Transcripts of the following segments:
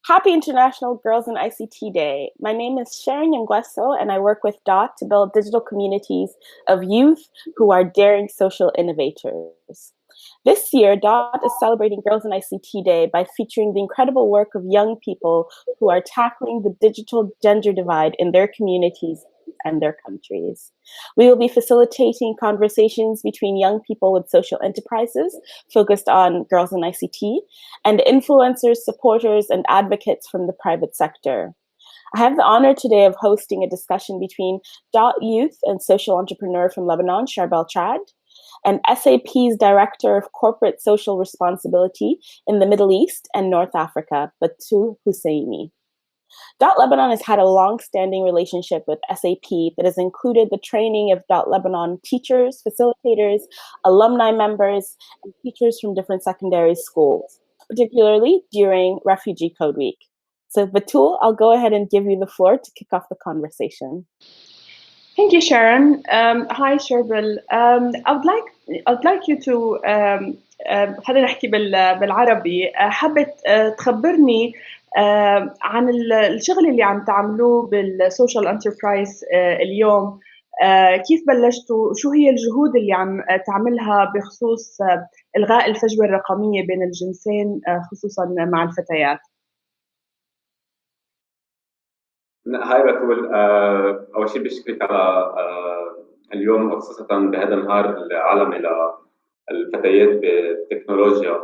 Happy International Girls in ICT Day. My name is Sharon Nguesso, and I work with DOT to build digital communities of youth who are daring social innovators. This year, DOT is celebrating Girls in ICT Day by featuring the incredible work of young people who are tackling the digital gender divide in their communities and their countries. We will be facilitating conversations between young people with social enterprises focused on girls in ICT and influencers, supporters, and advocates from the private sector. I have the honor today of hosting a discussion between DOT Youth and social entrepreneur from Lebanon, Charbel Chad, and SAP's Director of Corporate Social Responsibility in the Middle East and North Africa, Batul Husseini. DOT Lebanon has had a long-standing relationship with SAP that has included the training of DOT Lebanon teachers, facilitators, alumni members, and teachers from different secondary schools, particularly during Refugee Code Week. So Batul, I'll go ahead and give you the floor to kick off the conversation. Thank you, Sharon. Hi, Charbel. I'd like you to خلينا نحكي بالعربي. حابة تخبرني عن الشغل اللي عم تعملوه بالسوشيال انتربرايز اليوم. كيف بلشتوا؟ شو هي الجهود اللي عم تعملها بخصوص إلغاء الفجوة الرقمية بين الجنسين خصوصا مع الفتيات؟ هاي بتقول أول شيء بشكرك على اليوم وخصوصا بهذا النهار العالمي للفتيات بالتكنولوجيا.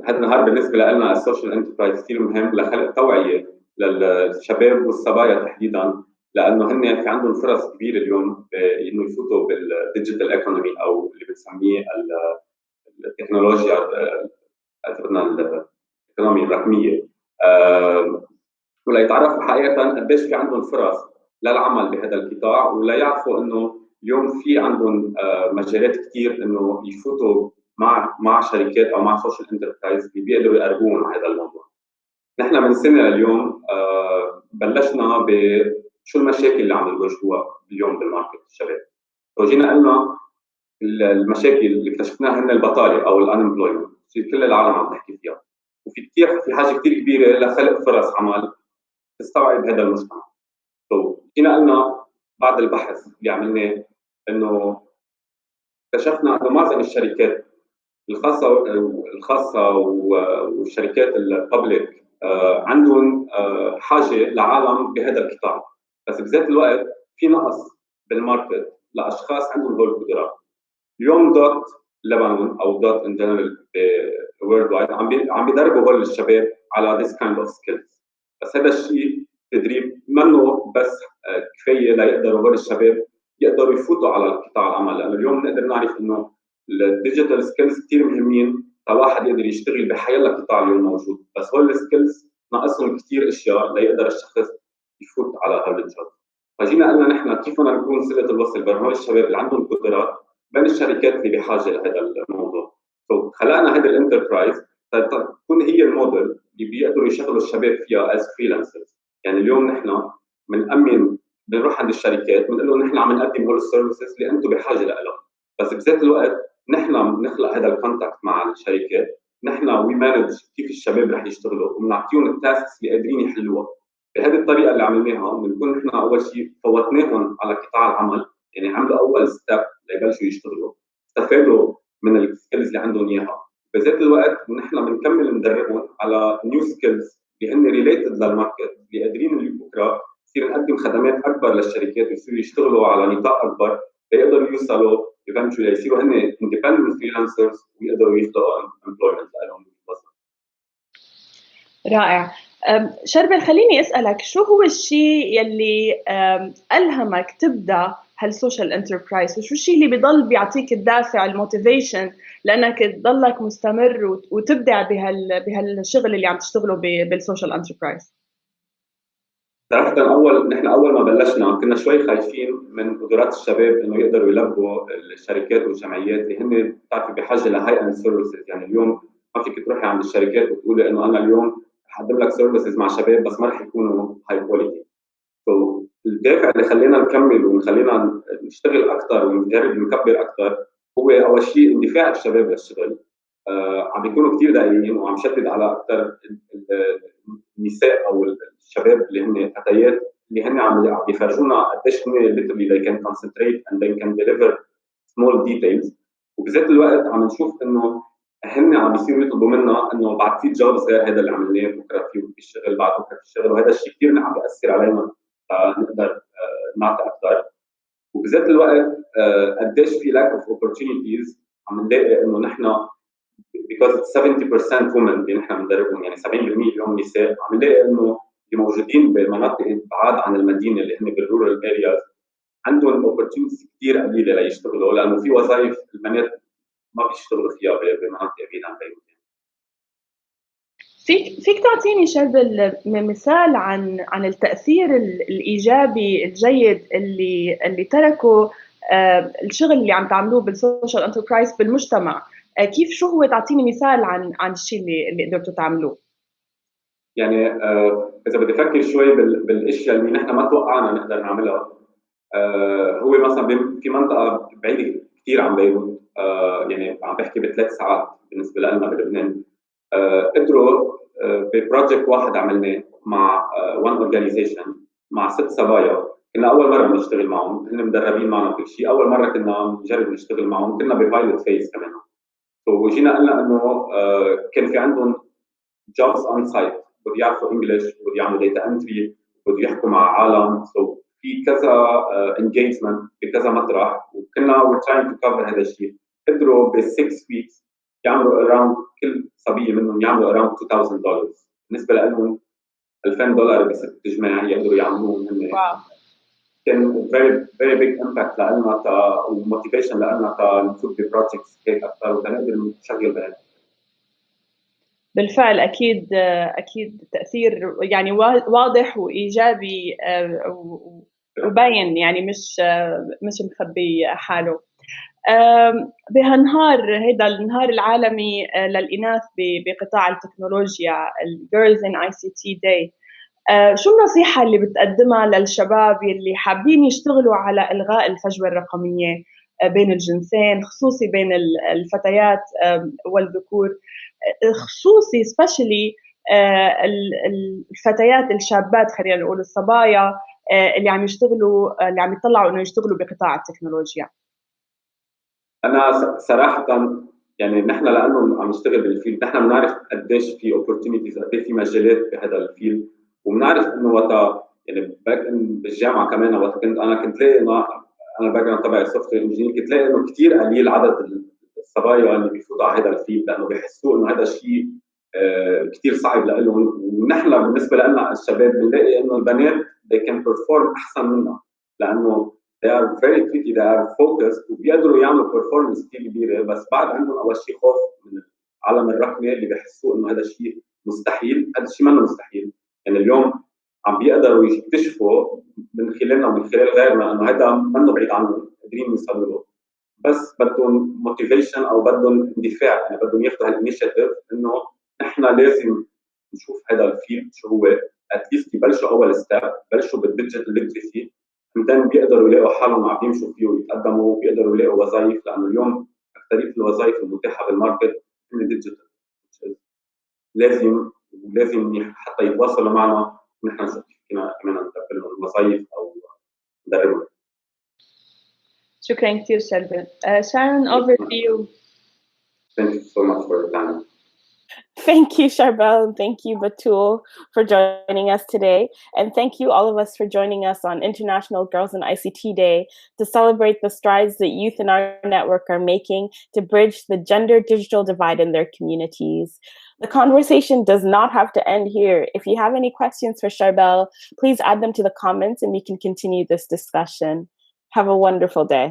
هذا النهار بالنسبة لنا السوشيال انتربرايز كثير مهم لخلق توعية للشباب والصبايا تحديدا، لأنه هن في عندهم فرص كبيرة اليوم إنه يفوتوا بالديجيتال ايكونومي أو اللي بنسميه التكنولوجيا الايكونومي الرقمية، ولا يتعرفوا حقيقة قديش في عندهم فرص للعمل بهذا القطاع، ولا يعرفوا إنه اليوم في عندهم مجالات كثير إنه يفوتوا مع شركات أو مع سوشيال انتربرايز اللي بيقدروا يقربون على هذا الموضوع. نحن من سنة لليوم بلشنا بشو المشاكل اللي عم نواجهوها اليوم بالماركت الشباب. وجينا قلنا المشاكل اللي اكتشفناها هن البطالة أو الانمبلويمنت، كل العالم عم تحكي فيها، في حاجة كثير كبيرة لخلق فرص عمل تستوعب هذا المجتمع. جينا قلنا بعد البحث اللي عملناه إنه اكتشفنا إنه معظم الشركات الخاصة والشركات الببليك عندهم حاجة لعالم بهذا القطاع، بس بذات الوقت في نقص بالماركت لأشخاص عندهم هول القدرات. اليوم دوت لبنان أو دوت إن جنرال وورلد وايد عم بيدربوا هول الشباب على this kind of skills، بس هذا الشيء تدريب منه بس كفاية ليقدروا هول الشباب يقدروا يفوتوا على القطاع العمل، لأنه اليوم نقدر نعرف إنه الديجيتال سكيلز كثير مهمين لواحد يقدر يشتغل بحيلا قطاع اليوم موجود، بس هول السكيلز ناقصهم كثير اشياء ليقدر الشخص يفوت على هذا الجوب. فجينا قلنا نحن كيف بدنا نكون صلة الوصل بين هول الشباب اللي عندهم قدرات بين الشركات اللي بحاجه لهذا الموضوع. خلقنا هذا الانتربرايز تكون هي الموديل اللي بيقدروا يشغلوا الشباب فيها از فريلانسرز. يعني اليوم نحن بنروح عند الشركات بنقول لهم نحن عم نقدم هول السيرفيسز اللي انتم بحاجه لها، بس بذات الوقت نحن بنخلق هذا الكونتاكت مع الشركات، نحن وي مانج كيف الشباب رح يشتغلوا وبنعطيهم التاسكس اللي قادرين يحلوها. بهذه الطريقه اللي عملناها بنكون نحن اول شيء فوتناهم على قطاع العمل، يعني عملوا اول ستيب ليبلشوا يشتغلوا، استفادوا من السكيلز اللي عندهم اياها. بذات الوقت نحن بنكمل ندربهم على نيو سكيلز اللي هن ريليتد للماركت، اللي قادرين اللي بكره يصير نقدم خدمات اكبر للشركات ويصيروا يشتغلوا على نطاق اكبر ليقدروا يوصلوا eventually يصيروا هن independent freelancers ويقدروا يخلقوا employment لهم بالوظيفة. رائع. شربل، خليني أسألك شو هو الشيء يلي ألهمك تبدأ هالسوشيال انتربرايز، وشو الشيء اللي بيضل بيعطيك الدافع الموتيفيشن لأنك تضلك مستمر وتبدع بهالشغل اللي عم تشتغله بالسوشيال انتربرايز؟ صراحة نحن أول ما بلشنا كنا شوي خايفين من قدرات الشباب إنه يقدروا يلبوا الشركات والجمعيات اللي هن بتعرفي بحاجة لهاي اند سيرفيسز. يعني اليوم ما فيك تروحي عند الشركات وتقولي إنه أنا اليوم حقدم لك سيرفيسز مع شباب بس ما رح يكونوا هاي كواليتي. الدافع اللي خلينا نكمل وخلينا نشتغل أكثر ونجرب نكبر أكثر هو أول شيء اندفاع الشباب للشغل. عم بيكونوا كثير دقيقين وعم شدد على أكثر النساء او الشباب اللي هن فتيات اللي هن عم بيفرجونا قديش هن literally they can concentrate and they can deliver small details. وبذات الوقت عم نشوف انه هن عم بيصيروا يطلبوا منا انه بعد في جوبز غير هذا اللي عملناه، بكره في الشغل، بعد بكره في الشغل، وهذا الشيء كثير عم بياثر علينا نقدر نعطي اكثر. وبذات الوقت قديش في lack of opportunities عم نلاقي انه نحن because it's 70% women اللي نحن بندربهم، يعني 70% اليوم نساء، عم نلاقي انه اللي موجودين بمناطق بعاد عن المدينه اللي هن بالرورال ارياز عندهم opportunities كثير قليله ليشتغلوا، لانه في وظائف البنات ما بيشتغلوا فيها بمناطق بعيده عن بيروت. فيك تعطيني شربل مثال عن التأثير الإيجابي الجيد اللي تركه الشغل اللي عم تعملوه بالسوشيال انتربرايز بالمجتمع؟ كيف شو هو؟ تعطيني مثال عن الشيء اللي قدرتوا تعملوه. يعني اذا بدي افكر شوي بالاشياء اللي نحن ما توقعنا نقدر نعملها، هو مثلا في منطقه بعيده كثير عن بيروت، يعني عم بحكي ب3 ساعات بالنسبه لنا بلبنان، قدروا ببروجكت واحد عملناه مع وان اورجانيزيشن مع 6 صبايا. كنا اول مره بنشتغل معهم، هن مدربين معنا كل شيء، اول مره كنا نجرب نشتغل معهم، كنا ببايلوت فيز كمان. وجينا قلنا انه كان في عندهم جوبز اون سايت، بده يعرفوا انجلش، بده يعملوا داتا انتري، بده يحكوا مع عالم، في كذا انجيجمنت بكذا مطرح، وكنا we're trying to cover هذا الشيء. قدروا ب 6 weeks يعملوا around كل صبيه منهم يعملوا around $2,000. بالنسبه لهم $2,000 بست جماع يقدروا يعملوهم هن. كان very big impact لنا وموتيفيشن لنا نفوت ببروجكتس هيك اكثر وتنقدر نشغل بنات. بالفعل اكيد تاثير يعني واضح وايجابي وباين، يعني مش مخبي حاله. هيدا النهار العالمي للإناث بقطاع التكنولوجيا، Girls in ICT Day، شو النصيحة اللي بتقدمها للشباب اللي حابين يشتغلوا على إلغاء الفجوة الرقمية بين الجنسين، خصوصي بين الفتيات والذكور، خصوصي especially الفتيات الشابات، خلينا نقول الصبايا اللي عم يشتغلوا، اللي عم يطلعوا انه يشتغلوا بقطاع التكنولوجيا؟ انا صراحه يعني نحن لانه عم نشتغل بالفيلد، نحن بنعرف قديش في opportunities، قديش في مجالات بهذا الفيلد، وبنعرف انه وقتها يعني باك بالجامعه كمان وقت كنت لاقي انه انا الباك جراوند تبعي سوفت وير انجينير، كنت لاقي انه كثير قليل عدد الصبايا اللي بيفوتوا على هذا الفيلد، لانه بيحسوا انه هذا الشيء كثير صعب لهم. ونحن بالنسبه لنا الشباب بنلاقي انه البنات they can perform احسن منا، لانه they are very tricky, they are focused، وبيقدروا يعملوا performance كثير كبيره، بس بعد عندهم اول شيء خوف من العالم الرقمي اللي بيحسوا انه هذا الشيء مستحيل. هذا الشيء منه مستحيل، يعني اليوم عم بيقدروا يكتشفوا من خلالنا ومن خلال غيرنا انه هذا منه بعيد عنهم، قادرين يوصلوا له، بس بدهم موتيفيشن او بدهم اندفاع، يعني بدهم ياخذوا هالانيشيتيف انه نحن لازم نشوف هذا الفيلد شو هو، اتليست يبلشوا اول ستيب، يبلشوا بالديجيتال ليترسي، بعدين بيقدروا يلاقوا حالهم عم يمشوا فيه ويتقدموا وبيقدروا يلاقوا وظائف، لانه اليوم اكثريه الوظائف المتاحه بالماركت هي ديجيتال. لازم حتى يتواصلوا معنا ونحن نشوف فينا كمان نقدم لهم وظائف او ندربهم. شكرا كثير شربل. Sharon, over to you. Thank you so much for your time. Thank you, Charbel, and thank you, Batul, for joining us today. And thank you, all of us, for joining us on International Girls in ICT Day to celebrate the strides that youth in our network are making to bridge the gender digital divide in their communities. The conversation does not have to end here. If you have any questions for Charbel, please add them to the comments and we can continue this discussion. Have a wonderful day.